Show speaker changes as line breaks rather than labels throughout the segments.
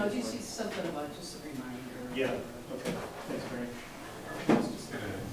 No, just something about just a reminder.
Yeah, okay, thanks, Mary.
Just gonna,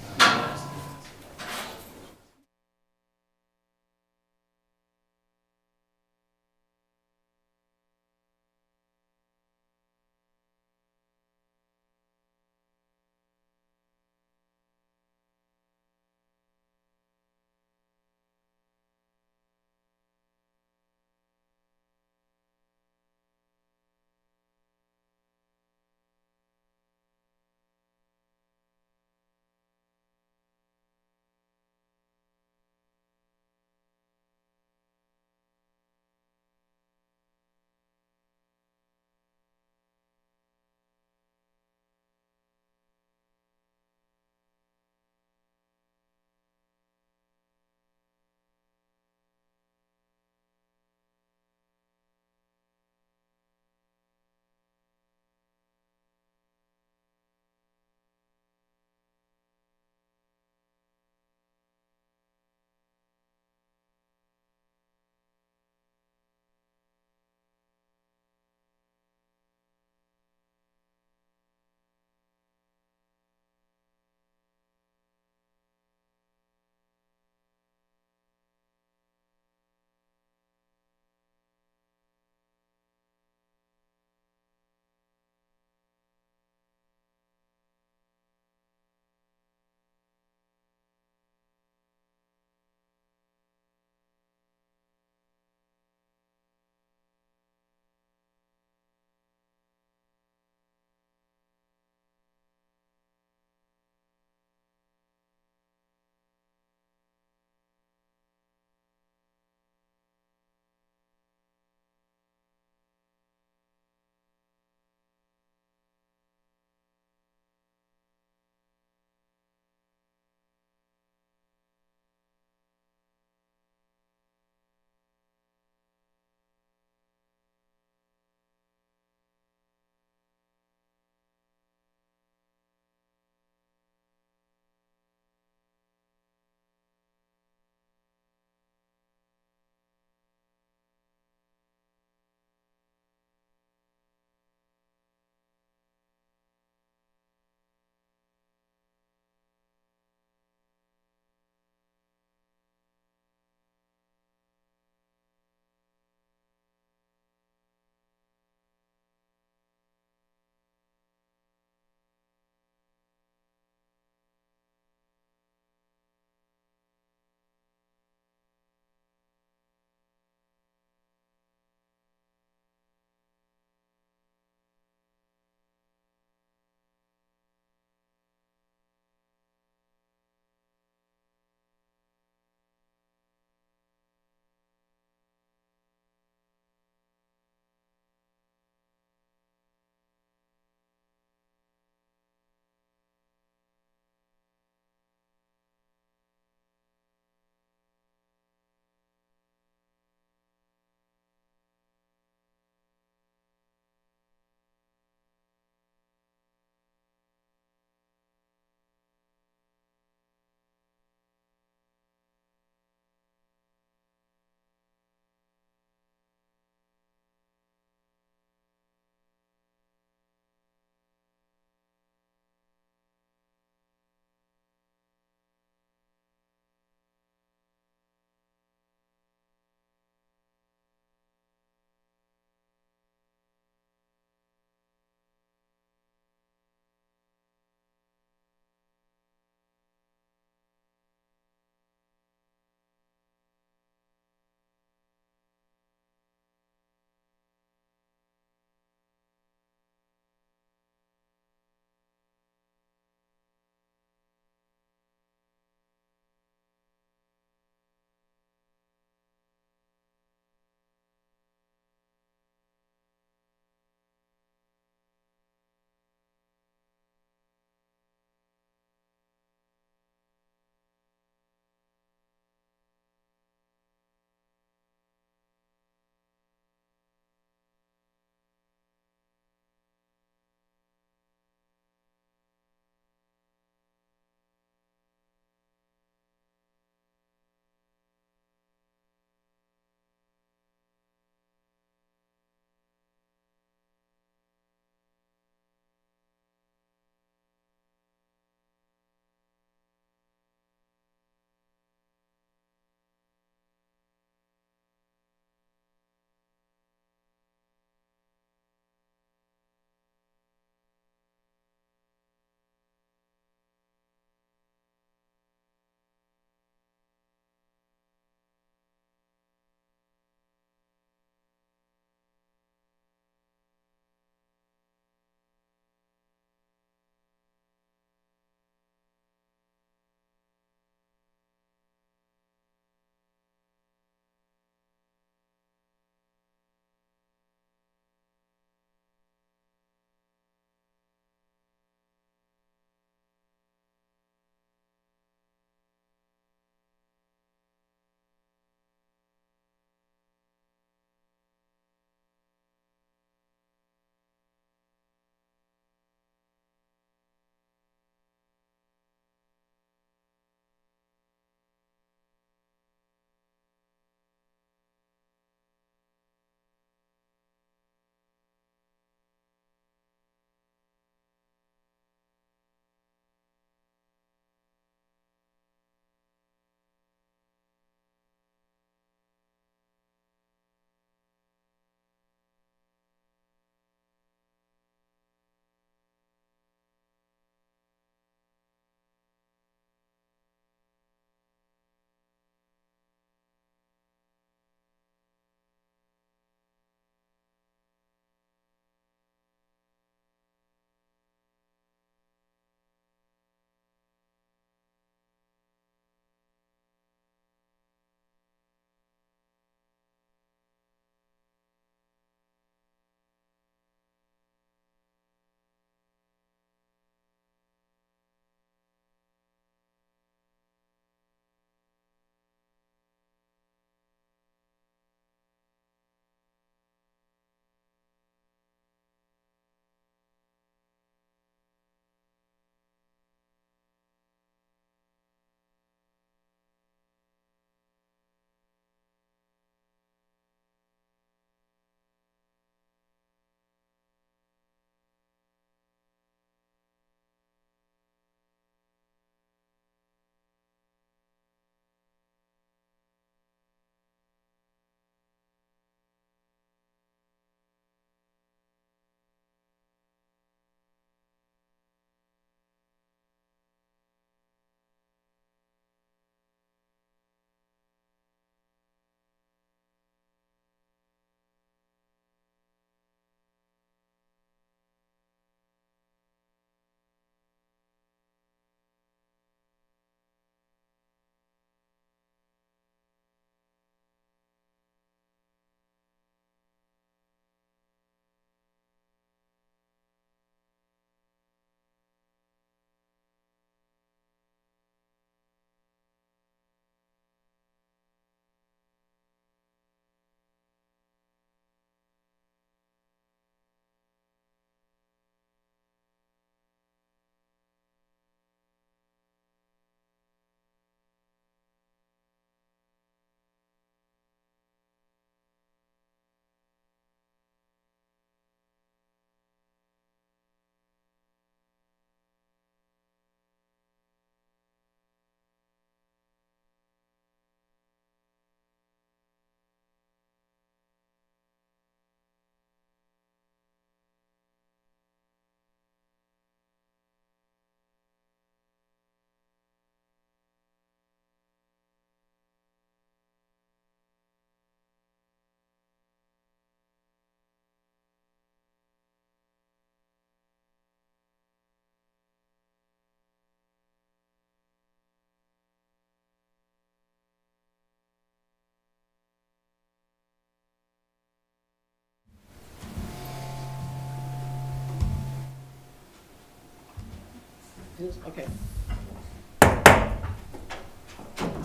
It is? Okay.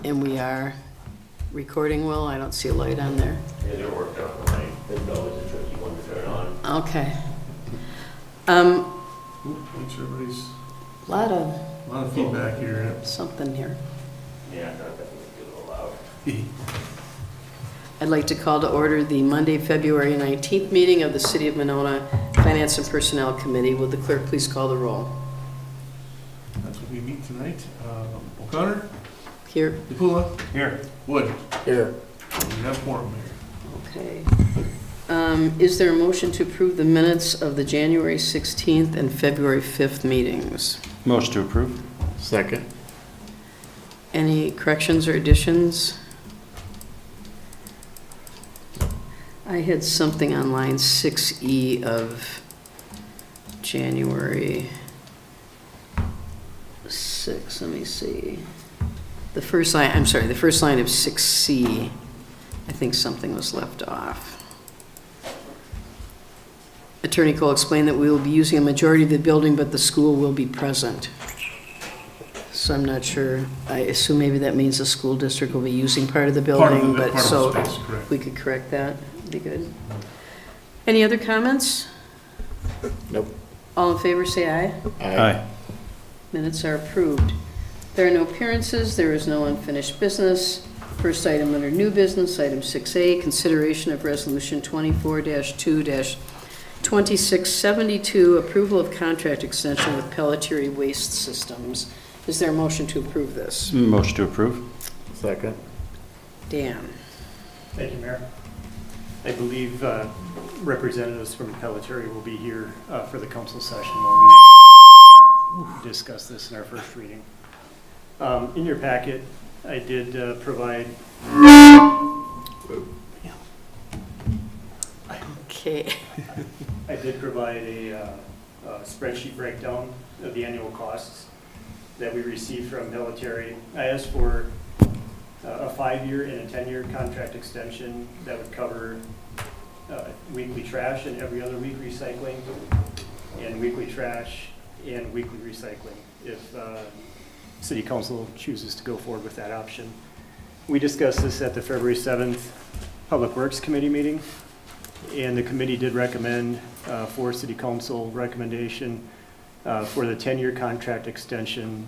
And we are recording well? I don't see a light on there.
Yeah, they're working on the line. It's always a tricky one to turn on.
Okay.
Make sure everybody's,
Lot of
a lot of feedback here.
something here.
Yeah, that definitely get a little loud.
I'd like to call to order the Monday, February 19th meeting of the City of Monona Finance and Personnel Committee. Will the clerk please call the roll?
That's what we meet tonight. O'Connor,
Here.
DePula,
Here.
Wood.
Here.
We have quorum here.
Okay. Is there a motion to approve the minutes of the January 16th and February 5th meetings?
Motion to approve.
Second.
Any corrections or additions? I had something on line 6E of January 6, let me see. The first line of 6C, I think something was left off. Attorney Cole explained that we will be using a majority of the building, but the school will be present. So I'm not sure, I assume maybe that means the school district will be using part of the building, but
Part
so
of the space, correct.
we could correct that, be good. Any other comments?
Nope.
All in favor, say aye.
Aye.
Minutes are approved. There are no appearances, there is no unfinished business. First item under new business, item 6A, consideration of resolution 24-2-2672, approval of contract extension with Pelletier Waste Systems. Is there a motion to approve this?
Motion to approve.
Second.
Dan?
Thank you, Mayor. I believe representatives from Pelletier will be here for the council session when we discuss this in our first reading. In your packet, I did provide
Okay.
I did provide a spreadsheet breakdown of the annual costs that we received from Pelletier. I asked for a 5-year and a 10-year contract extension that would cover weekly trash and every other week recycling, and weekly trash and weekly recycling, if City Council chooses to go forward with that option. We discussed this at the February 7th Public Works Committee meeting, and the committee did recommend for City Council recommendation for the 10-year contract extension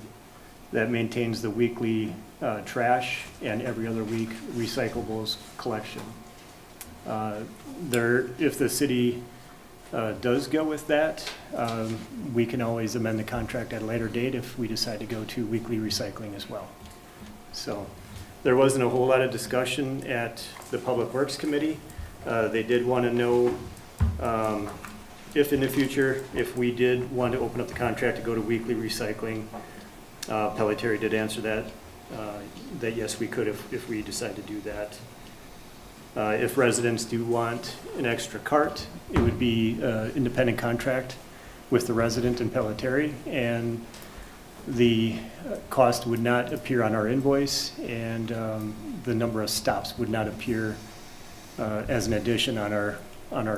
that maintains the weekly trash and every other week recyclables collection. If the city does go with that, we can always amend the contract at a later date if we decide to go to weekly recycling as well. So there wasn't a whole lot of discussion at the Public Works Committee. They did want to know if in the future, if we did want to open up the contract to go to weekly recycling. Pelletier did answer that yes, we could if we decide to do that. If residents do want an extra cart, it would be independent contract with the resident and Pelletier, and the cost would not appear on our invoice, and the number of stops would not appear as an addition on our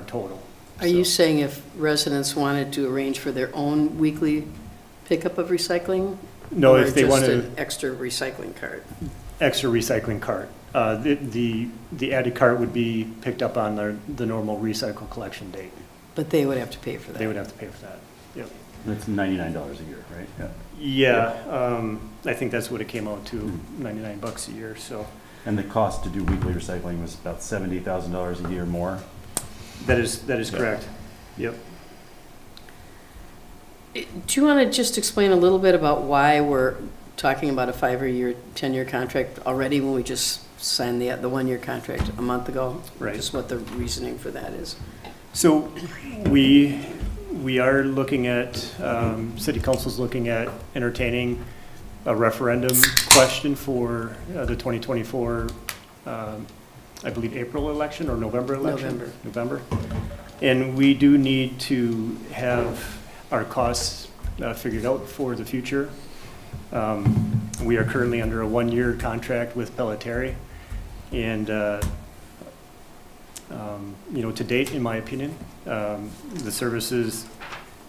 total.
Are you saying if residents wanted to arrange for their own weekly pickup of recycling?
No,
or
if they want
just
to,
an extra recycling cart?
extra recycling cart. The added cart would be picked up on the normal recycle collection date.
But they would have to pay for that?
They would have to pay for that. Yep.
That's $99 a year, right?
Yeah, I think that's what it came out to, $99 a year, so.
And the cost to do weekly recycling was about $70,000 a year more.
That is correct. Yep.
Do you want to just explain a little bit about why we're talking about a 5-year, 10-year contract already when we just signed the 1-year contract a month ago?
Right.
Just what the reasoning for that is?
So we are looking at, City Council's looking at entertaining a referendum question for the 2024, I believe, April election or November election? November. And we do need to have our costs figured out for the future. We are currently under a 1-year contract with Pelletier, and to date, in my opinion, the services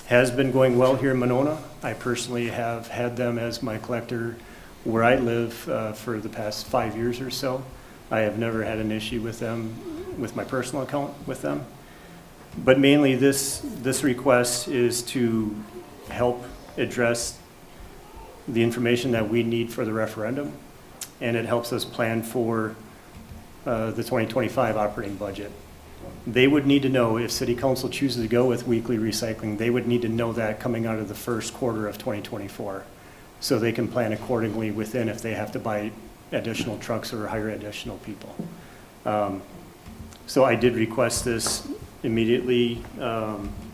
has been going well here in Monona. I personally have had them as my collector where I live for the past 5 years or so. I have never had an issue with them, with my personal account with them. But mainly this request is to help address the information that we need for the referendum, and it helps us plan for the 2025 operating budget. They would need to know if city council chooses to go with weekly recycling, they would need to know that coming out of the first quarter of 2024. So they can plan accordingly within if they have to buy additional trucks or hire additional people. So I did request this immediately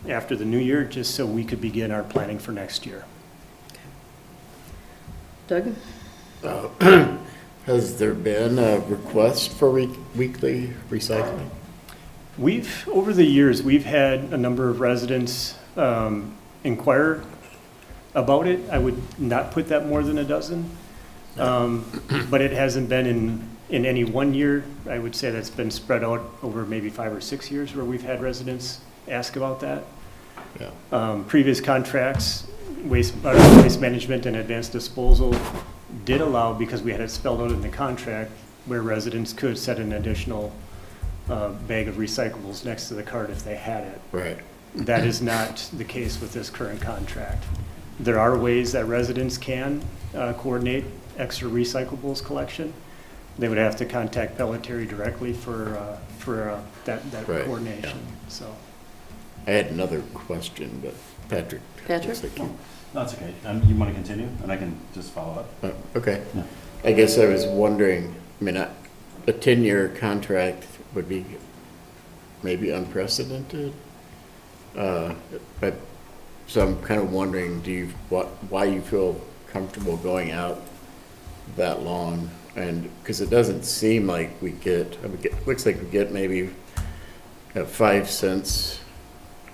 after the new year, just so we could begin our planning for next year.
Doug?
Has there been a request for weekly recycling?
Over the years, we've had a number of residents inquire about it. I would not put that more than a dozen. But it hasn't been in any one year. I would say that's been spread out over maybe 5 or 6 years where we've had residents ask about that.
Yeah.
Previous contracts, waste management and advanced disposal did allow, because we had it spelled out in the contract, where residents could set an additional bag of recyclables next to the cart if they had it.
Right.
That is not the case with this current contract. There are ways that residents can coordinate extra recyclables collection. They would have to contact Pelletier directly for that
Right,
coordination. So
I had another question, but Patrick.
Patrick?
looks like you-
That's okay. You want to continue, and I can just follow up?
Okay.
Yeah.
I guess I was wondering, I mean, a 10-year contract would be maybe unprecedented. But, so I'm kind of wondering, why you feel comfortable going out that long? And, because it doesn't seem like looks like we get maybe 5 cents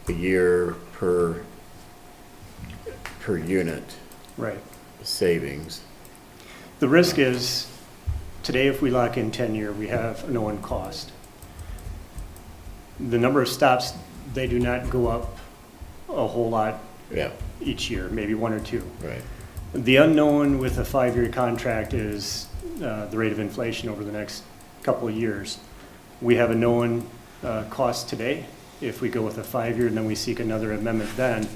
a year per unit
right.
savings.
The risk is, today if we lock in 10-year, we have a known cost. The number of stops, they do not go up a whole lot
Yeah,
each year, maybe 1 or 2.
right.
The unknown with a 5-year contract is the rate of inflation over the next couple of years. We have a known cost today. If we go with a 5-year and then we seek another amendment then,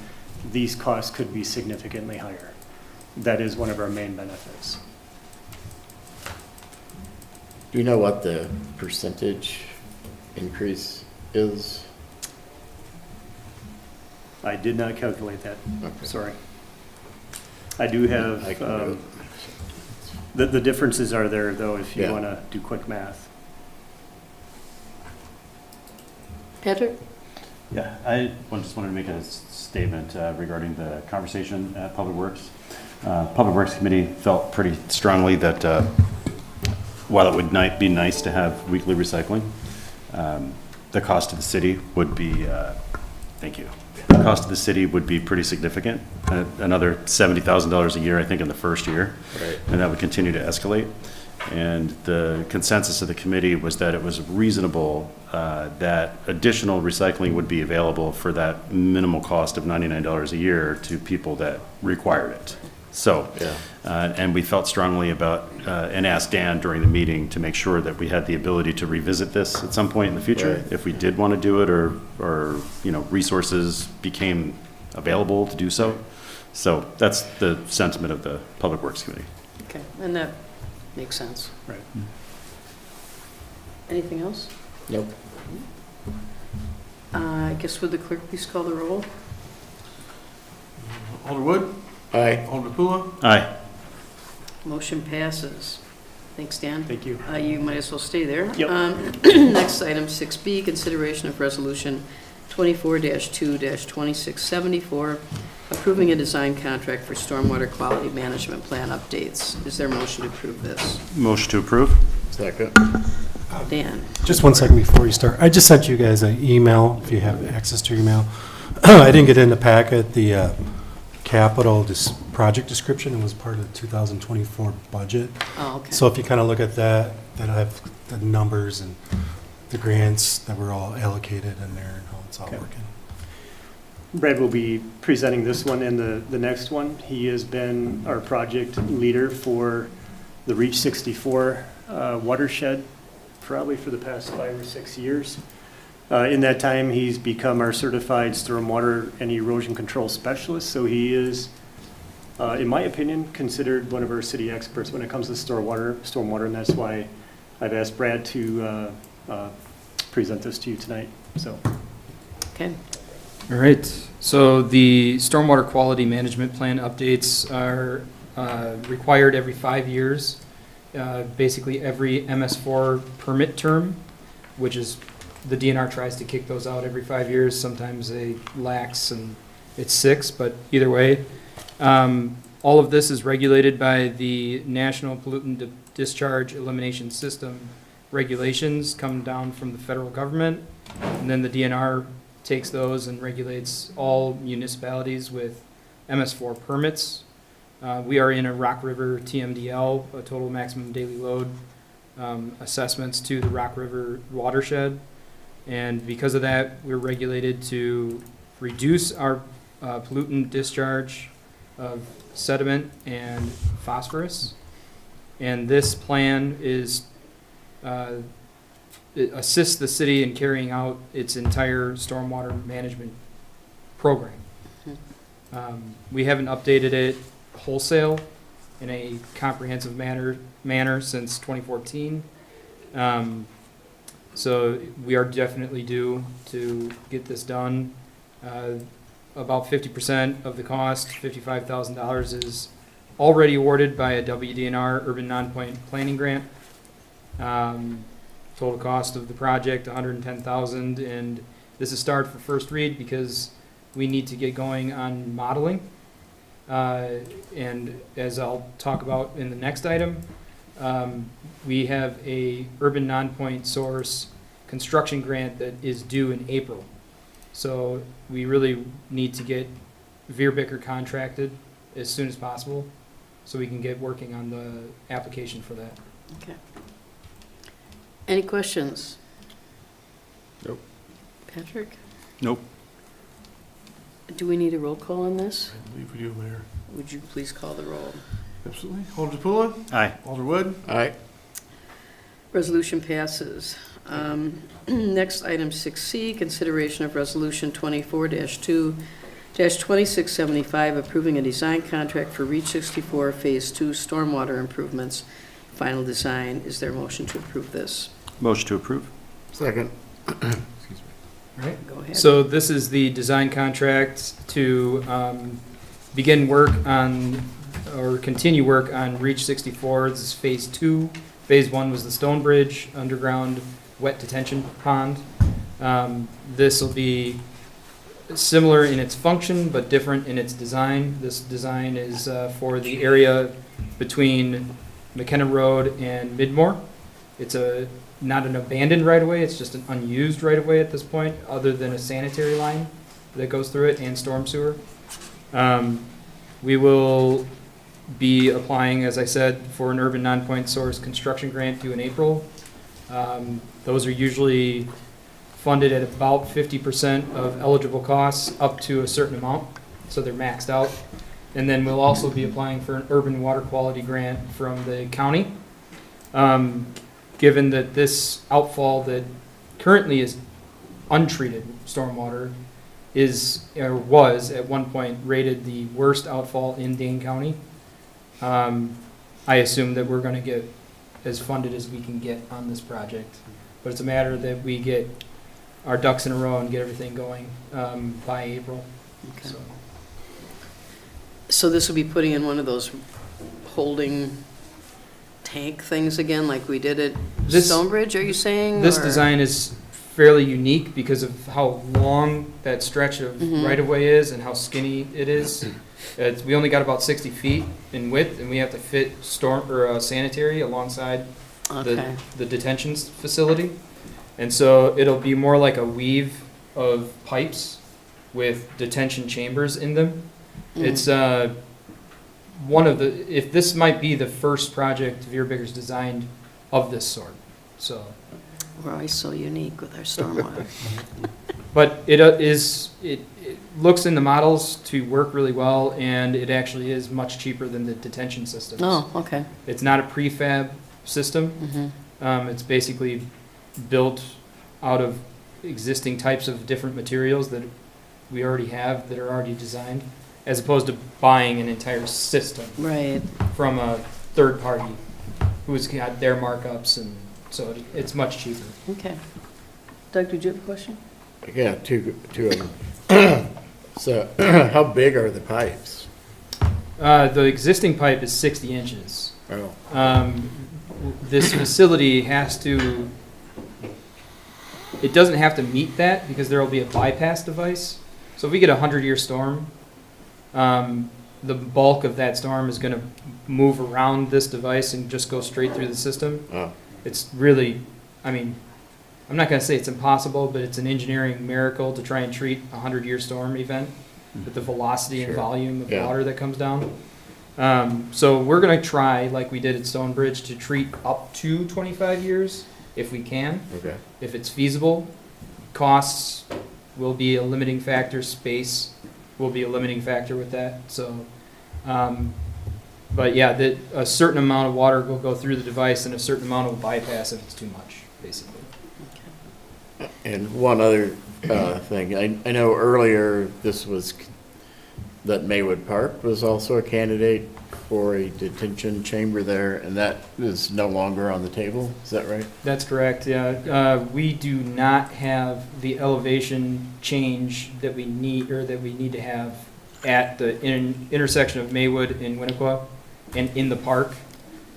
these costs could be significantly higher. That is one of our main benefits.
Do you know what the percentage increase is?
I did not calculate that,
Okay.
sorry. I do have,
I can do it.
the differences are there though if you
Yeah.
want to do quick math.
Patrick?
Yeah, I just wanted to make a statement regarding the conversation at Public Works. Public Works Committee felt pretty strongly that while it would be nice to have weekly recycling, the cost to the city would be, thank you, the cost to the city would be pretty significant, another $70,000 a year, I think, in the first year.
Right.
And that would continue to escalate. And the consensus of the committee was that it was reasonable that additional recycling would be available for that minimal cost of $99 a year to people that required it. So,
Yeah.
and we felt strongly about, and asked Dan during the meeting to make sure that we had the ability to revisit this at some point in the future,
Right.
if we did want to do it, or resources became available to do so. So that's the sentiment of the Public Works Committee.
Okay, and that makes sense.
Right.
Anything else?
Nope.
I guess would the clerk please call the roll?
Alder Wood,
Aye.
Alder Pula,
Aye.
Motion passes. Thanks, Dan.
Thank you.
You might as well stay there.
Yep.
Next item, 6B, consideration of resolution 24-2-2674, approving a design contract for stormwater quality management plan updates. Is there a motion to approve this?
Motion to approve?
Second.
Dan?
Just 1 second before you start. I just sent you guys an email, if you have access to your email. I didn't get in the packet, the capital project description. It was part of the 2024 budget.
Oh, okay.
So if you kind of look at that, that'll have the numbers and the grants that were all allocated in there and how it's all
Okay.
working.
Brad will be presenting this one and the next one. He has been our project leader for the Reach 64 watershed, probably for the past 5 or 6 years. In that time, he's become our certified stormwater and erosion control specialist, so he is, in my opinion, considered one of our city experts when it comes to stormwater, and that's why I've asked Brad to present this to you tonight, so.
Okay.
All right, so the stormwater quality management plan updates are required every 5 years. Basically, every MS4 permit term, which is, the DNR tries to kick those out every 5 years. Sometimes they lax and it's 6, but either way. All of this is regulated by the National Pollutant Discharge Elimination System regulations come down from the federal government. And then the DNR takes those and regulates all municipalities with MS4 permits. We are in a Rock River TMDL, a total maximum daily load assessments to the Rock River watershed. And because of that, we're regulated to reduce our pollutant discharge of sediment and phosphorus. And this plan is it assists the city in carrying out its entire stormwater management program. We haven't updated it wholesale in a comprehensive manner since 2014. So we are definitely due to get this done. About 50% of the cost, $55,000, is already awarded by a WDNR Urban Non-Point Planning Grant. Total cost of the project, $110,000, and this is start for first read because we need to get going on modeling. And as I'll talk about in the next item, we have a urban non-point source construction grant that is due in April. So we really need to get Veerbicker contracted as soon as possible so we can get working on the application for that.
Okay. Any questions?
Nope.
Patrick?
Nope.
Do we need a roll call on this?
I believe we do, Mayor.
Would you please call the roll?
Absolutely. Alder Pula,
Aye.
Alder Wood,
Aye.
Resolution passes. Next, item 6C, consideration of Resolution 24-2-2675, approving a design contract for Reach 64 Phase 2 stormwater improvements. Final design. Is there a motion to approve this?
Motion to approve.
Second.
Right.
Go ahead.
So this is the design contract to begin work on, or continue work on Reach 64. This is Phase 2. Phase 1 was the Stone Bridge underground wet detention pond. This will be similar in its function, but different in its design. This design is for the area between McKenna Road and Midmore. It's not an abandoned right-of-way, it's just an unused right-of-way at this point, other than a sanitary line that goes through it and storm sewer. We will be applying, as I said, for an urban non-point source construction grant due in April. Those are usually funded at about 50% of eligible costs up to a certain amount, so they're maxed out. And then we'll also be applying for an urban water quality grant from the county. Given that this outfall that currently is untreated stormwater is, or was at one point rated the worst outfall in Dane County, I assume that we're gonna get as funded as we can get on this project. But it's a matter that we get our ducks in a row and get everything going by April.
Okay.
So.
So this will be putting in one of those holding tank things again, like we did at
This-
Stonebridge, are you saying?
This
or-
design is fairly unique because of how long that stretch of
Mhm.
right-of-way is and how skinny it is. We only got about 60 feet in width, and we have to fit storm or sanitary alongside
Okay,
the detention facility. And so it'll be more like a weave of pipes with detention chambers in them. It's one of the, if this might be the first project Veerbicker's designed of this sort, so.
we're always so unique with our stormwater.
But it it looks in the models to work really well, and it actually is much cheaper than the detention systems.
Oh, okay.
It's not a prefab system.
Mhm.
It's basically built out of existing types of different materials that we already have that are already designed, as opposed to buying an entire system
Right.
from a third party who's got their markups, and so it's much cheaper.
Okay. Doug, did you have a question?
Yeah, two of them. So, how big are the pipes?
The existing pipe is 60 inches.
Oh,
This facility has to, it doesn't have to meet that because there will be a bypass device. So if we get a 100-year storm, the bulk of that storm is going to move around this device and just go straight through the system.
oh,
It's really, I mean, I'm not going to say it's impossible, but it's an engineering miracle to try and treat a 100-year storm event with the velocity and
Sure.
volume of
Yeah.
water that comes down. So we're going to try, like we did at Stonebridge, to treat up to 25 years if we can,
okay.
if it's feasible. Costs will be a limiting factor, space will be a limiting factor with that, so. But yeah, a certain amount of water will go through the device and a certain amount will bypass if it's too much, basically.
And one other thing, I know earlier that Maywood Park was also a candidate for a detention chamber there, and that is no longer on the table, is that right?
That's correct, yeah. We do not have the elevation change that we need, or that we need to have at the intersection of Maywood and Winnequa and in the park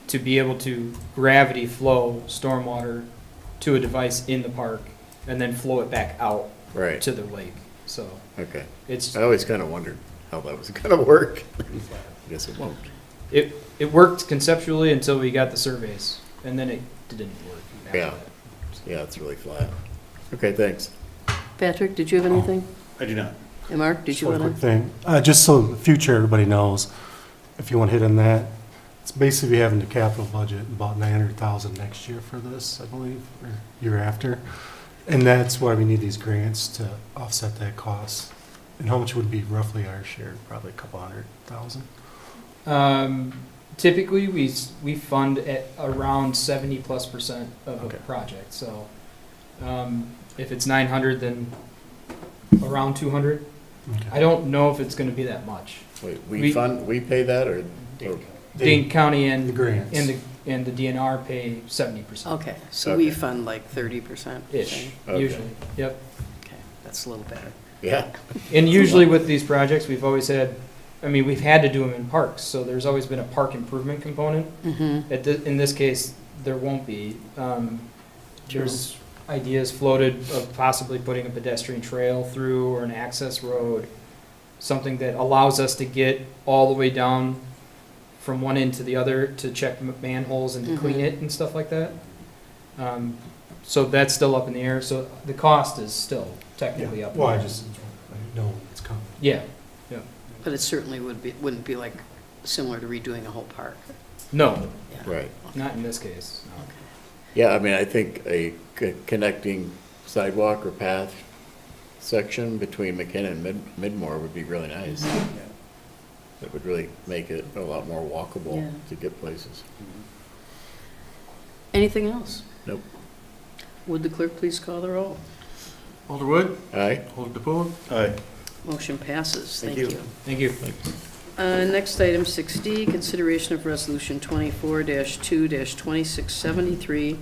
to be able to gravity flow stormwater to a device in the park and then flow it back out
Right,
to the lake. So
okay.
it's,
I always kind of wondered how that was gonna work. I guess it won't.
it worked conceptually until we got the surveys, and then it didn't work after
Yeah.
that.
Yeah, it's really flat. Okay, thanks.
Patrick, did you have anything?
I do not.
And Mark, did
Just
you
one
want
quick
to?
thing, just so in the future, everybody knows, if you want to hit on that, it's basically having the capital budget about 900,000 next year for this, I believe, or year after. And that's why we need these grants to offset that cost. And how much would be roughly our share? Probably a couple 100,000.
Typically, we fund at around 70+% of a
Okay.
project, so, if it's 900, then around 200. I don't know if it's gonna be that much.
Wait,
We-
we pay that, or?
Dane County
The
and,
grants.
and the DNR pay 70%.
Okay, so we
Okay.
fund like 30%?
Ish,
Okay.
usually, yep.
Okay, that's a little better.
Yeah,
And usually with these projects, we've always had, I mean, we've had to do them in parks, so there's always been a park improvement component.
Mm-hmm.
In this case, there won't be. There's ideas floated of possibly putting a pedestrian trail through or an access road, something that allows us to get all the way down from one end to the other to check manholes and to clean
Mhm.
it and stuff like that. So that's still up in the air, so the cost is still technically up in the
Well,
air.
I know it's coming.
Yeah,
But it certainly wouldn't be like similar to redoing a whole park.
no,
Yeah.
right.
not in this case. no.
Okay.
Yeah, I mean, I think a connecting sidewalk or path section between McKenna and Midmore would be really nice. That would really make it a lot more walkable
Yeah.
to get places.
Anything else?
Nope.
Would the clerk please call the roll?
Alderwood,
Aye?
Alder DePoe,
Aye.
Motion passes.
Thank
Thank
you.
you.
Thank you.
Next item, 6D, consideration of resolution 24-2-2673,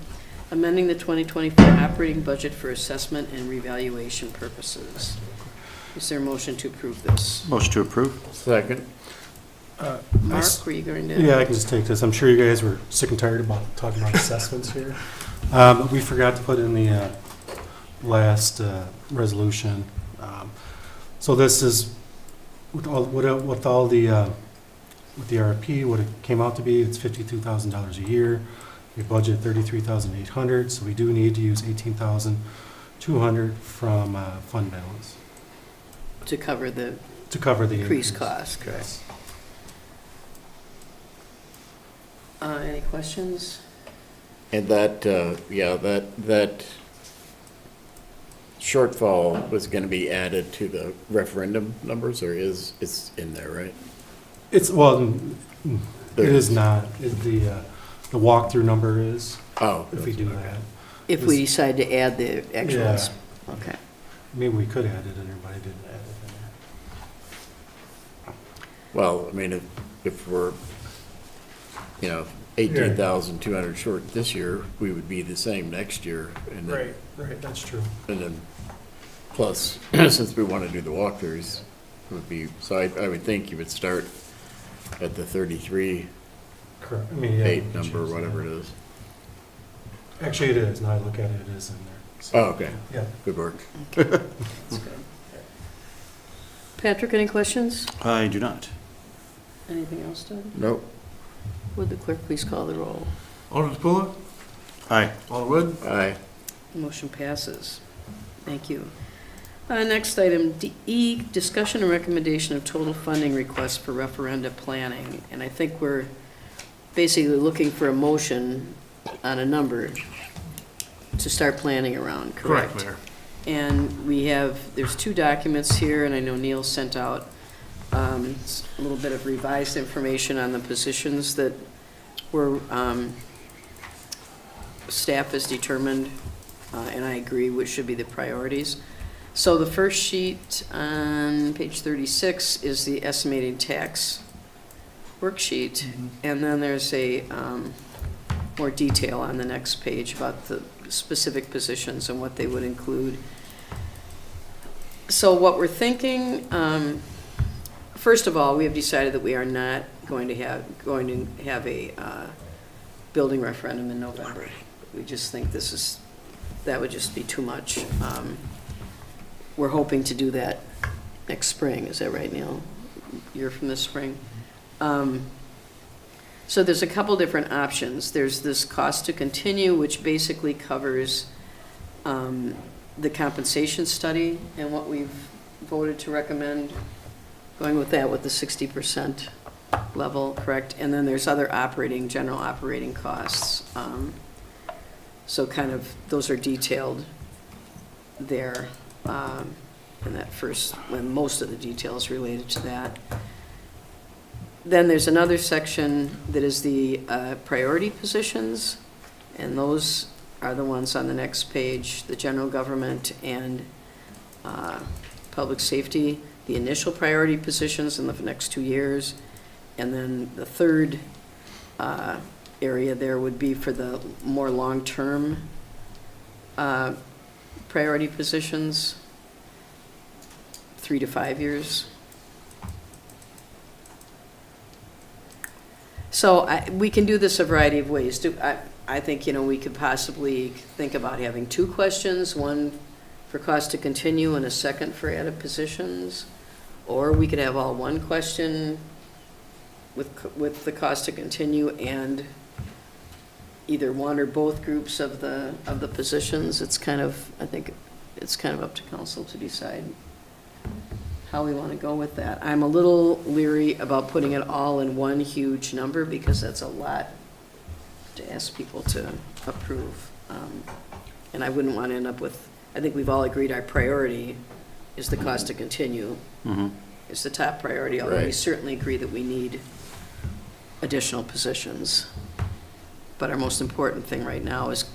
amending the 2024 operating budget for assessment and revaluation purposes. Is there a motion to approve this?
Motion to approve?
Second?
Mark, were you going to?
Yeah, I can just take this. I'm sure you guys were sick and tired about talking about assessments here. But we forgot to put in the last resolution. So this is, with the RFP, what it came out to be, it's $52,000 a year. We budget $33,800, so we do need to use $18,200 from fund balance
To cover the
to cover the
increased
increase.
cost, correct? Any questions?
And that shortfall was gonna be added to the referendum numbers, or it's in there, right?
It's, well, it is not. The walkthrough number is,
Oh.
if we do that.
If we decide to add the actuals.
Yeah.
Okay.
Maybe we could add it in there, but I didn't add it in there.
Well, I mean, if we're, 18,200 short this year, we would be the same next year. And then,
Right, that's true.
and then plus, since we want to do the walkthroughs, it would be, so I would think you would start at the 33,
Correct. I mean, yeah.
8
we can
number,
choose
whatever
that.
it is.
Actually, it is. Now I look at it, it is in there. So,
Oh, okay,
yeah.
good work.
Patrick, any questions?
I do not.
Anything else, Doug?
Nope.
Would the clerk please call the roll?
Alderman Spula,
Aye.
Alderman Wood,
Aye.
Motion passes. Thank you. Next item, E, discussion and recommendation of total funding request for referenda planning. And I think we're basically looking for a motion on a number to start planning around, correct?
correct, Mayor.
And we have, there's two documents here, and I know Neil sent out a little bit of revised information on the positions that were, staff has determined, and I agree, which should be the priorities. So the first sheet on page 36 is the estimating tax worksheet, and then there's a more detail on the next page about the specific positions and what they would include. So what we're thinking, first of all, we have decided that we are not going to have a building referendum in November. We just think that would just be too much. We're hoping to do that next spring. Is that right, Neil? You're from this spring? So there's a couple different options. There's this cost to continue, which basically covers the compensation study and what we've voted to recommend, going with that with the 60% level, correct? And then there's other general operating costs. So kind of, those are detailed there in that first, when most of the details related to that. Then there's another section that is the priority positions, and those are the ones on the next page, the general government and public safety, the initial priority positions in the next 2 years. And then the third area there would be for the more long-term priority positions, 3 to 5 years. So we can do this a variety of ways. I think, we could possibly think about having 2 questions, one for cost to continue and a second for added positions. Or we could have all 1 question with the cost to continue and either one or both groups of the positions. It's kind of, I think it's kind of up to council to decide how we want to go with that. I'm a little leery about putting it all in one huge number because that's a lot to ask people to approve. And I wouldn't want to end up with, I think we've all agreed our priority is the cost to continue. It's the top priority, although we
Right.
certainly agree that we need additional positions. But our most important thing right now is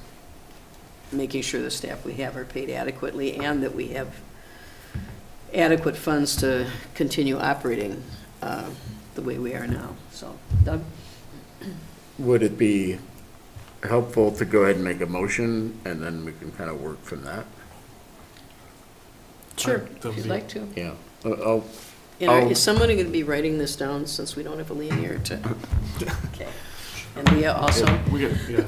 making sure the staff we have are paid adequately and that we have adequate funds to continue operating the way we are now. So, Doug?
Would it be helpful to go ahead and make a motion, and then we can kind of work from that?
Sure,
that would
if you'd
be-
like to.
Yeah.
Is somebody going to be writing this down since we don't have a Leah here to? Okay. And Leah also?
We get, yeah.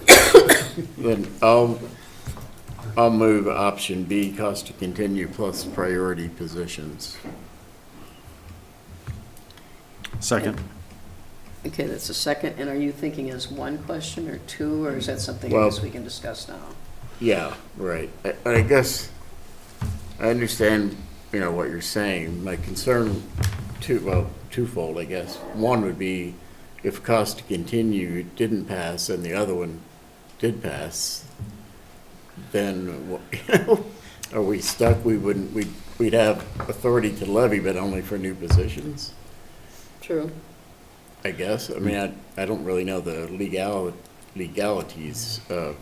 Then I'll move option B, cost to continue plus priority positions.
Second.
Okay, that's a second. And are you thinking as 1 question or 2, or is that something
Well-
else we can discuss now?
Yeah, right. I guess I understand, what you're saying. My concern, twofold, I guess. One would be if cost to continue didn't pass and the other one did pass, then are we stuck? We'd have authority to levy, but only for new positions,
True.
I guess. I mean, I don't really know the legalities of,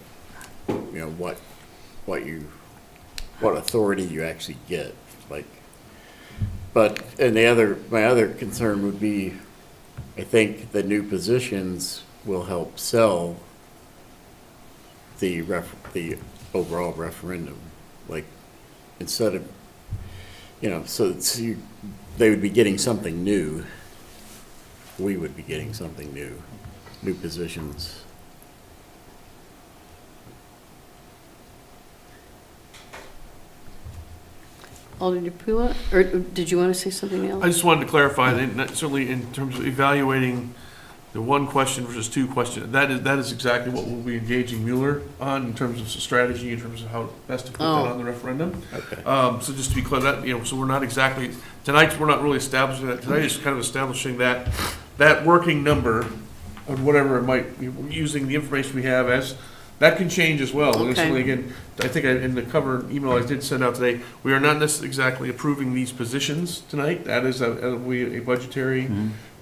you know, what authority you actually get, like. But, and my other concern would be, I think the new positions will help sell the overall referendum. Like, instead of, you know, they would be getting something new. We would be getting something new positions.
Alderman Pula, or did you want to say something else?
I just wanted to clarify, that certainly in terms of evaluating the one question versus two questions, that is exactly what we'll be engaging Mueller on in terms of strategy, in terms of how best to put that on the referendum.
Okay.
So just to be clear, that, you know, so we're not exactly, tonight, we're not really establishing that. Tonight is kind of establishing that working number of whatever it might, using the information we have as, that can change as well. And
Okay.
certainly, again, I think in the cover email I did send out today, we are not necessarily exactly approving these positions tonight. That is a budgetary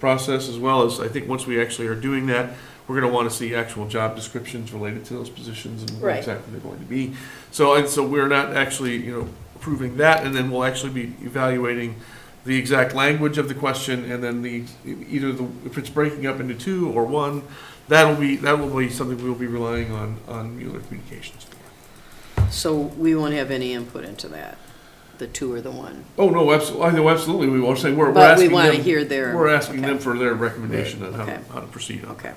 process, as well as, I think once we actually are doing that, we're gonna wanna see actual job descriptions related to those positions and what
Right.
exactly they're going to be. So we're not actually, you know, approving that, and then we'll actually be evaluating the exact language of the question, and then if it's breaking up into two or one, that will be something we'll be relying on Mueller Communications for.
So we won't have any input into that, the two or the one?
Oh, no, absolutely, I know, absolutely, we will say, we're
But we
asking them.
want to hear their.
We're asking
okay.
them for their recommendation on
Okay.
how to proceed on.
Okay,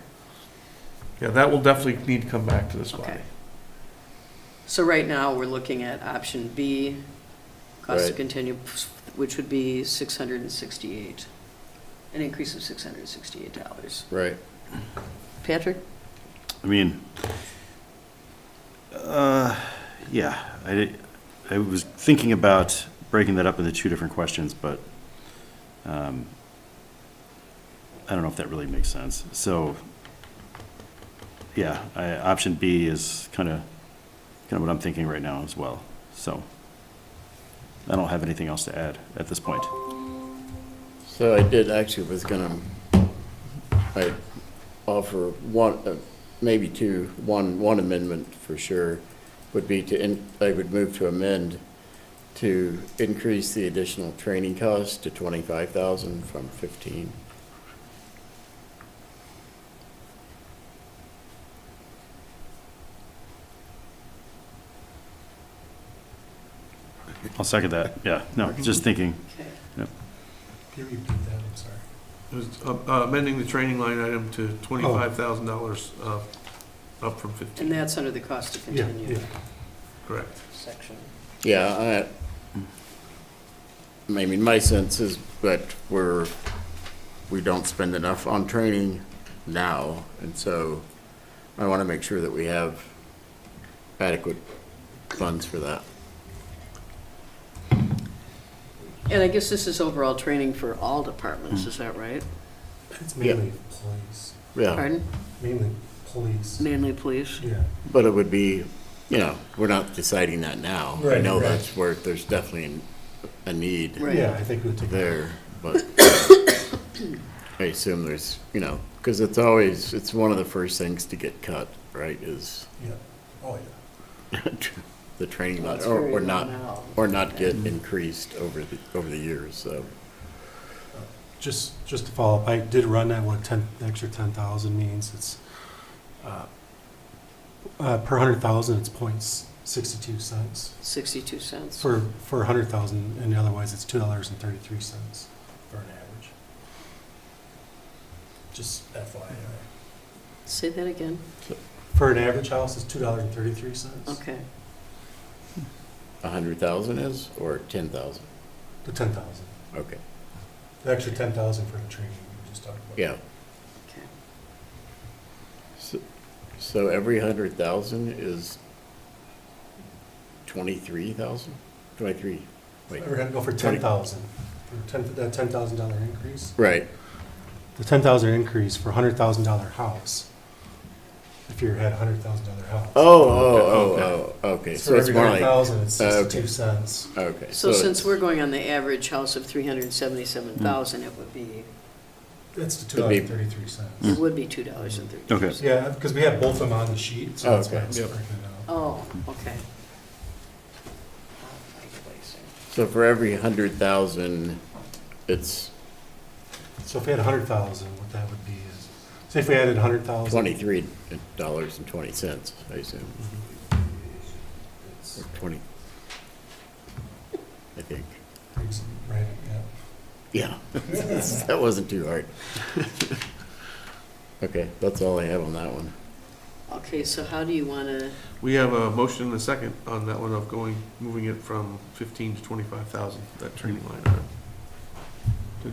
Yeah, that will definitely need to come back to this body.
okay. So right now, we're looking at option B, cost to
Right.
continue, which would be 668, an increase of $668.
Right.
Patrick?
I mean, yeah, I was thinking about breaking that up into two different questions, but I don't know if that really makes sense. So, yeah, option B is kind of what I'm thinking right now as well. So, I don't have anything else to add at this point.
So I offer one, maybe two, one amendment for sure would be I would move to amend to increase the additional training cost to 25,000 from 15.
I'll second that. Yeah, no, just thinking.
Okay.
Can you repeat that? I'm sorry.
It was amending the training line item to $25,000 up from 15.
And that's under the cost to
Yeah,
continue
yeah.
Correct.
section.
Yeah, I mean, my sense is that we don't spend enough on training now, and so I want to make sure that we have adequate funds for that.
And I guess this is overall training for all departments, is that right?
It's mainly police,
Yeah,
Pardon?
mainly police.
Mainly police?
Yeah.
but it would be, you know, we're not deciding that now. I
Right,
know
right.
that's where there's definitely a need
Right.
Yeah, I think it would take.
there, but I assume there's, you know, because it's one of the first things to get cut, right, is
Yeah. Oh, yeah.
the training,
Well, it's
or
very
not,
low now.
or not get increased over the years, so.
Just to follow up, I did run that, what the extra 10,000 means. It's, per 100,000, it's .62.
62 cents.
For 100,000, and otherwise it's $2.33 for an average. Just FYI.
Say that again?
For an average house, it's $2.33.
Okay.
100,000 is, or 10,000?
The 10,000.
Okay,
The extra 10,000 for the training we just talked about.
yeah.
Okay.
So every 100,000 is 23,000? 23, wait,
We're gonna go for 10,000. That $10,000 increase.
right,
The $10,000 increase for a $100,000 house if you had a $100,000 house.
Okay,
So
so it's
every
more like,
100,000, it's
okay.
62 cents.
okay.
So
it's-
since we're going on the average house of 377,000, it would be,
It's the
It'd be-
$2.33.
it would be $2.33.
Okay.
Yeah, because we have both of them on the sheet, so that's why
Okay.
I'm
Yep.
breaking it out.
Oh, okay.
So for every 100,000, it's
So if we had 100,000, what that would be is, say if we added 100,000.
$23.20, I assume, or 20, I think.
Right, yeah.
Yeah, that wasn't too hard. Okay, that's all I have on that one.
Okay, so how do you want to,
We have a motion and a second on that one of moving it from 15 to 25,000, that training line item. We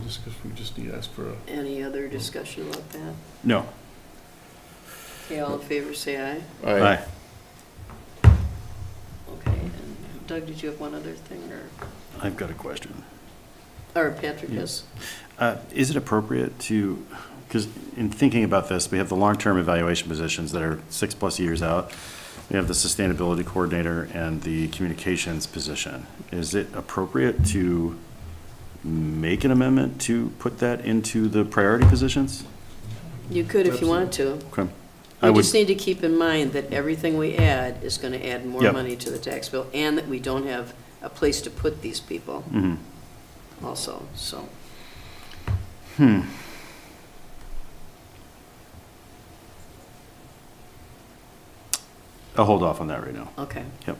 just need to ask for a,
any other discussion about that?
No.
Okay, all in favor, say aye.
All right.
Okay, and Doug, did you have one other thing,
I've got a question.
or Patrick,
Yeah.
yes?
Is it appropriate to, because in thinking about this, we have the long-term evaluation positions that are 6+ years out. We have the sustainability coordinator and the communications position. Is it appropriate to make an amendment to put that into the priority positions?
You could if you wanted to.
Okay. I
We
would,
just need to keep in mind that everything we add is going to add more
Yep.
money to the tax bill, and that we don't have a place to put these people
mhm.
also, so.
I'll hold off on that right now.
Okay.
I'll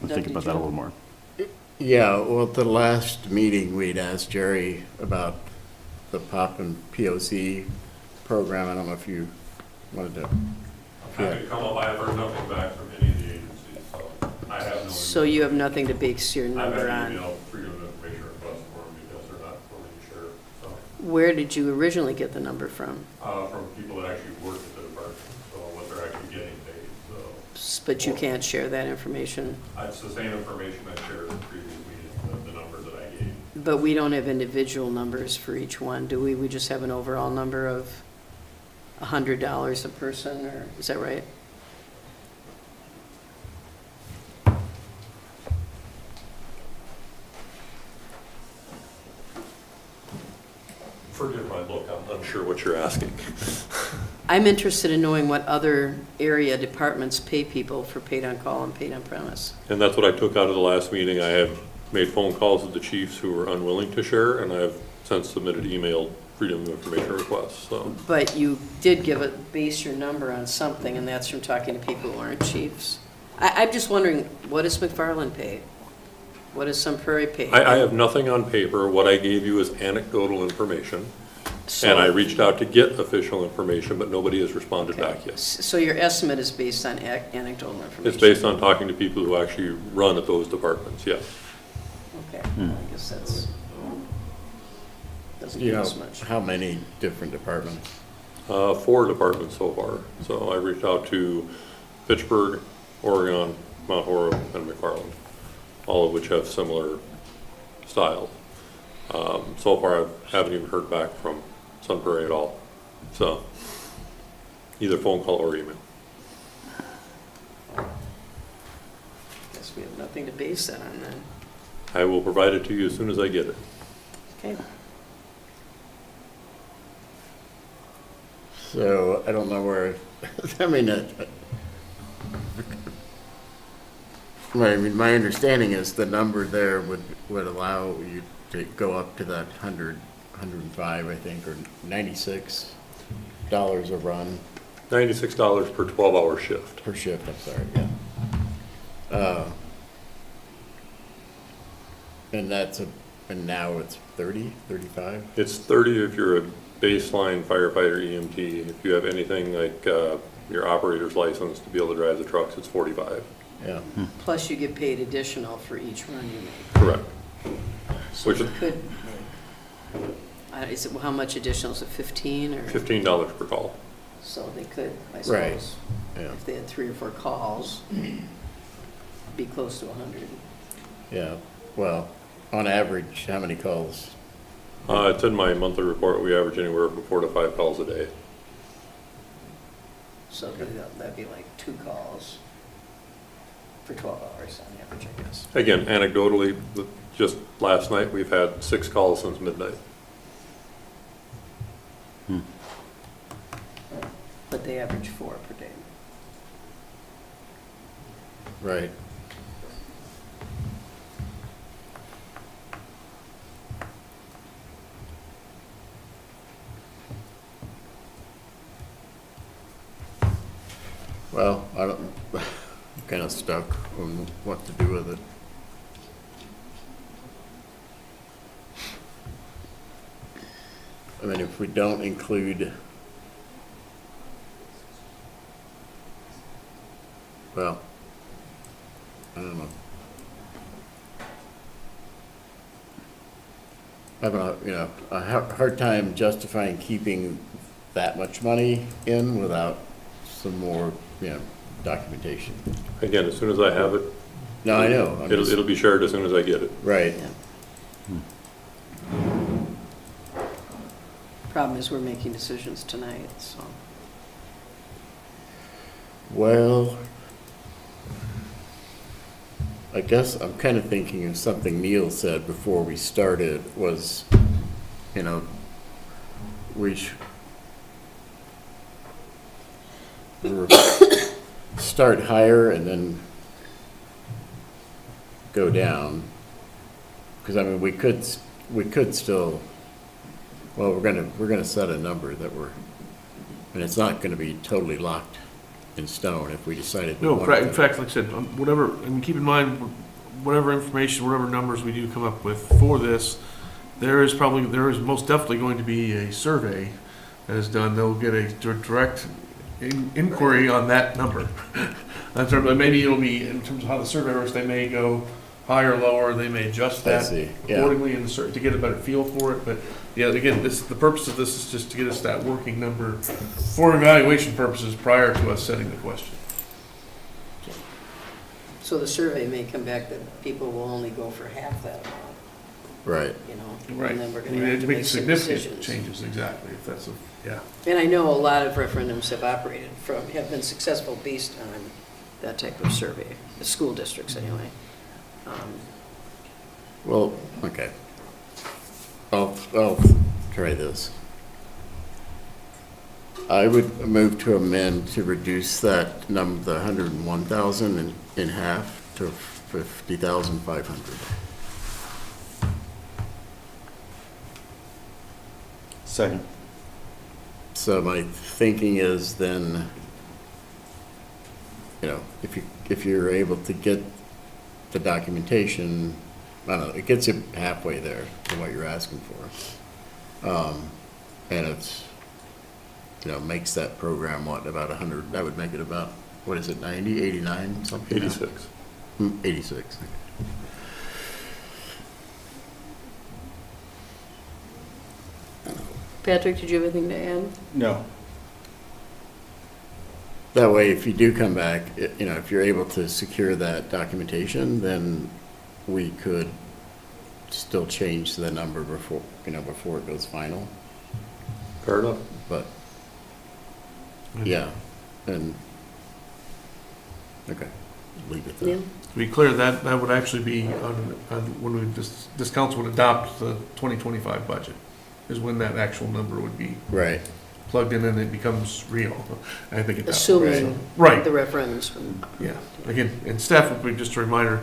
Doug,
think
did
about
you
that a
have-
little more.
Yeah, well, at the last meeting, we'd asked Jerry about the POP and POC program. I don't know if you wanted to.
I'm happy to come up, I have heard nothing back from any of the agencies, so I have no.
So you have nothing to base your
I've
number
had
on.
emailed freedom of information requests for them because they're not fully sure, so,
Where did you originally get the number from?
from people that actually work at the department, so what they're actually getting paid, so.
But you can't share that information.
It's the same information I shared in the previous meeting, the numbers that I gave.
But we don't have individual numbers for each one, do we? We just have an overall number of $100 a person, or, is that right?
Forgive my look, I'm unsure what you're asking.
I'm interested in knowing what other area departments pay people for paid on call and paid on premise.
And that's what I took out of the last meeting. I have made phone calls with the chiefs who were unwilling to share, and I have since submitted email freedom of information requests, so.
But you did base your number on something, and that's from talking to people who aren't chiefs. I'm just wondering, what does McFarland pay? What does Sun Prairie pay?
I have nothing on paper. What I gave you is anecdotal information,
So-
and I reached out to get official information, but nobody has responded
Okay.
back yet.
So your estimate is based on anecdotal information?
It's based on talking to people who actually run at those departments, yes.
Okay, I guess that's, doesn't
You
give
know,
us much.
how many different departments?
4 departments so far. So I reached out to Fitchburg, Oregon, Mount Horeb, and McFarland, all of which have similar styles. So far, I haven't even heard back from Sun Prairie at all. So either phone call or email.
Guess we have nothing to base that on then.
I will provide it to you as soon as I get it.
Okay.
So I don't know where, I mean, my understanding is the number there would allow you to go up to that 105, I think, or $96 a run
$96 per 12-hour shift.
per shift, I'm sorry, yeah. And now it's 30, 35?
It's 30 if you're a baseline firefighter EMT. If you have anything like your operator's license to be able to drive the trucks, it's 45.
Yeah.
Plus you get paid additional for each run you make.
Correct.
So
Which
you
is-
could, is it, how much additional, is it 15 or?
$15 per call.
So they could, I
Right.
suppose,
Yeah,
if they had 3 or 4 calls, be close to 100.
yeah. Well, on average, how many calls?
It's in my monthly report. We average anywhere from 4 to 5 calls a day.
So that'd be like 2 calls for 12 hours on average, I guess.
Again, anecdotally, just last night, we've had 6 calls since midnight.
But they average 4 per day.
Right. Well, I'm kind of stuck on what to do with it. I mean, if we don't include, well, I don't know. I have a hard time justifying keeping that much money in without some more, documentation.
Again, as soon as I have it,
No, I know. I'm just-
it'll be shared as soon as I get it.
Right.
Problem is, we're making decisions tonight, so.
Well, I guess I'm kind of thinking of something Neil said before we started was, we start higher and then go down. Because I mean, we could still, well, we're gonna set a number that and it's not gonna be totally locked in stone if we decided. we
No,
wanted
in
to.
fact, like I said, whatever, and keep in mind, whatever information, whatever numbers we do come up with for this, there is most definitely going to be a survey that is done. They'll get a direct inquiry on that number. Maybe it'll be, in terms of how the survey works, they may go higher, lower, they may adjust
I
that
see, yeah.
accordingly to get a better feel for it. But yeah, again, the purpose of this is just to get us that working number for evaluation purposes prior to us setting the question.
So the survey may come back that people will only go for half that amount,
Right.
Right.
And then we're
We
gonna have
need
to
to make
make some
significant
decisions.
changes, exactly, if that's yeah.
And I know a lot of referendums have been successful based on that type of survey, the school districts anyway.
Well, okay. I'll try this. I would move to amend to reduce that number, the 101,000 in half to 50,500.
Second.
So my thinking is then, if you're able to get the documentation, I don't know, it gets you halfway there to what you're asking for. And it's, makes that program, about 100, that would make it about, 90, 89, something?
86.
86.
Patrick, did you have anything to add?
No.
That way, if you do come back, if you're able to secure that documentation, then we could still change the number before it goes final.
Fair enough.
But, yeah, and, okay, leave it there.
Neil?
To be clear, that would actually be when this council would adopt the 2025 budget, is when that actual number would be
Right,
plugged in and it becomes real. I think at that point.
Assuming
Right,
the referendum's been.
yeah. Again, and staff would be, just a reminder,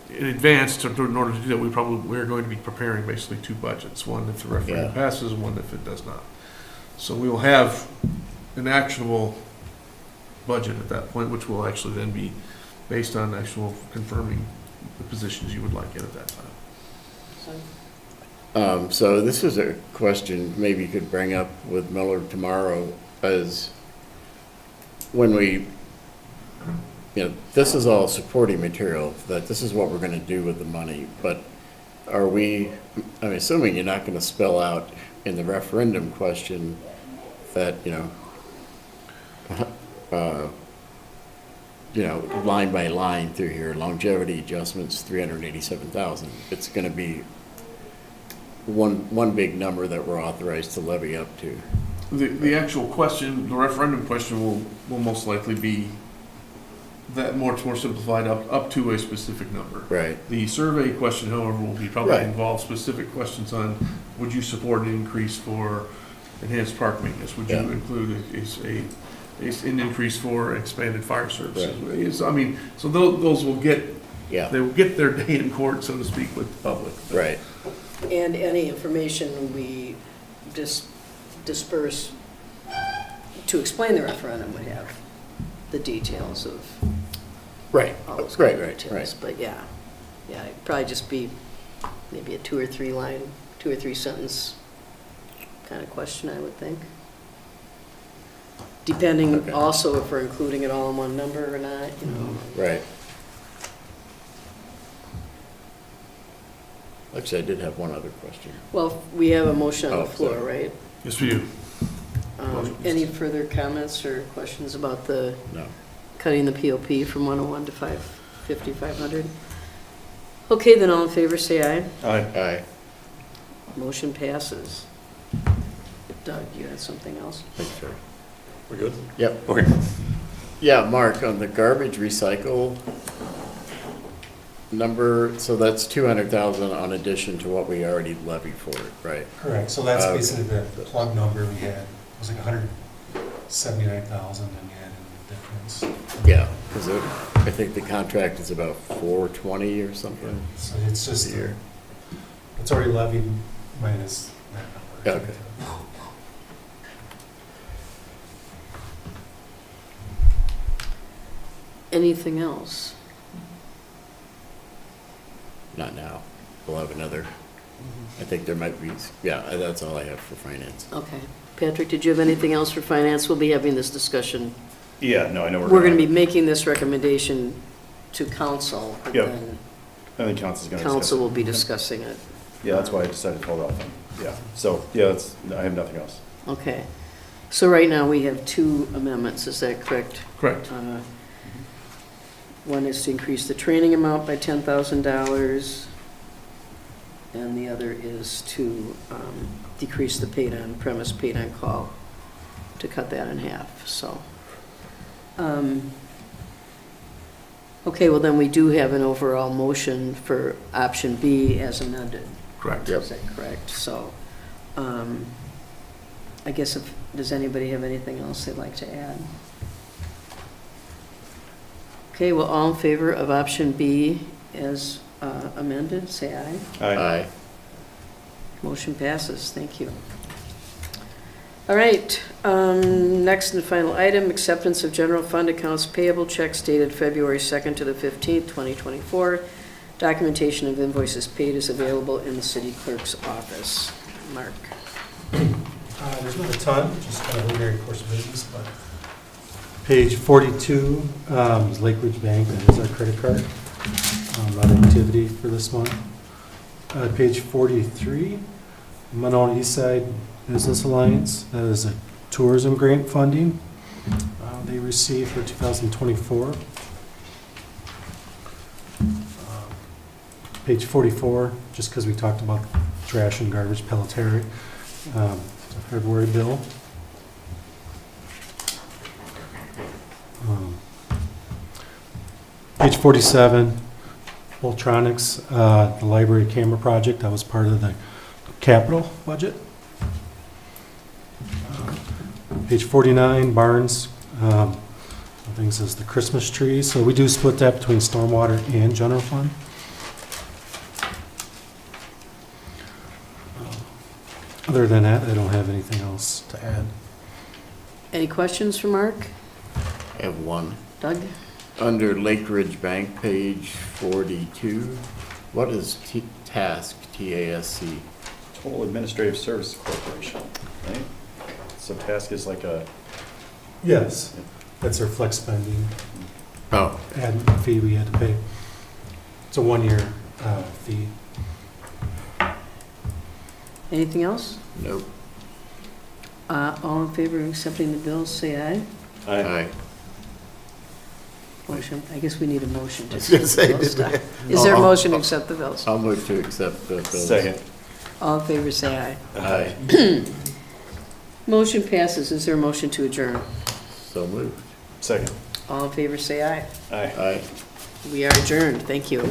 in advance, in order to do that, we're going to be preparing basically 2 budgets, one if the referendum
Yeah.
passes and one if it does not. So we will have an actionable budget at that point, which will actually then be based on actual confirming the positions you would like at that time.
so this is a question maybe you could bring up with Miller tomorrow, is when we, this is all supporting material, that this is what we're gonna do with the money, but I'm assuming you're not gonna spell out in the referendum question that, line by line through here, longevity adjustments, 387,000. It's gonna be one big number that we're authorized to levy up to.
The actual question, the referendum question will most likely be that much more simplified up to a specific number.
Right,
The survey question, however, will be probably
Right.
involve specific questions on, would you support an increase for enhanced park maintenance? Would you
Yeah.
include an increase for expanded fire services? I mean, so those will get,
yeah,
they will get their day in court, so to speak, with the public.
right,
And any information we disperse to explain the referendum would have the details of
right,
all those
right,
kind of
right,
details.
right.
But yeah, it'd probably just be maybe a 2 or 3 line, 2 or 3 sentence kind of question, I would think. Depending
Okay.
also if we're including it all in one number or not, you know.
Right. Actually, I did have one other question.
Well, we have a motion on the
Oh,
floor,
sorry.
right?
Yes, we do.
Any further comments or questions about the
No.
cutting the POP from 101 to 500? Okay, then all in favor, say aye.
Aye.
Motion passes. Doug, you had something else?
Thanks, sir.
We good?
Yep.
Okay.
Yeah, Mark, on the garbage recycle number, so that's 200,000 on addition to what we already levied for it, right?
Correct, so that's
Okay.
basically the plug number we had, it was like 179,000, and we had the difference.
Yeah, because I think the contract is about 420 or something
So it's
a
just,
year.
it's already levied minus that number.
Okay.
Anything else?
Not now. We'll have another. I think there might be, yeah, that's all I have for finance.
Okay. Patrick, did you have anything else for finance? We'll be having this discussion.
Yeah, no, I know
We're going to be making this recommendation to council, but
Yep.
then
I think council's gonna discuss
council
it.
will be discussing it.
Yeah, that's why I decided to hold off on, yeah. So, yeah, I have nothing else.
Okay. So right now, we have 2 amendments, is that correct?
Correct.
One is to increase the training amount by $10,000, and the other is to decrease the paid-on-premise, paid-on-call, to cut that in half, so. Okay, well then we do have an overall motion for option B as amended.
Correct.
Yep.
Is that correct? So, I guess does anybody have anything else they'd like to add? Okay, well, all in favor of option B as amended, say aye.
Aye.
Motion passes, thank you. All right, next and final item, acceptance of general fund accounts payable checks dated February 2nd to the 15th, 2024. Documentation of invoices paid is available in the city clerk's office. Mark.
There's not a ton, just kind of ordinary course of business, but page 42 is Lake Ridge Bank, that is our credit card. A lot of activity for this month. Page 43, Monona Eastside Business Alliance, that is a tourism grant funding they received for 2024. Page 44, just because we talked about trash and garbage pelletary, it's a February bill. Page 47, Voltronics, the library camera project, that was part of the capital budget. Page 49, Barnes, things as the Christmas tree, so we do split that between stormwater and general fund. Other than that, I don't have anything else to add.
Any questions for Mark?
I have one.
Doug?
Under Lake Ridge Bank, page 42, what is TASC, T-A-S-C?
Total Administrative Services Corporation, right? So task is like a,
Yes, that's our flex spending
Oh,
admin fee we had to pay. It's a 1-year fee.
Anything else?
nope.
All in favor of accepting the bills, say aye.
Aye.
Motion, I guess we need a motion to
I was gonna
accept
say,
the bills.
did we-
Is there a
Oh,
motion to accept the bills?
I'll move to accept the bills.
second.
All in favor, say aye.
Aye.
Motion passes. Is there a motion to adjourn?
So moved.
Second.
All in favor, say aye.
Aye.
Aye.
We are adjourned. Thank you.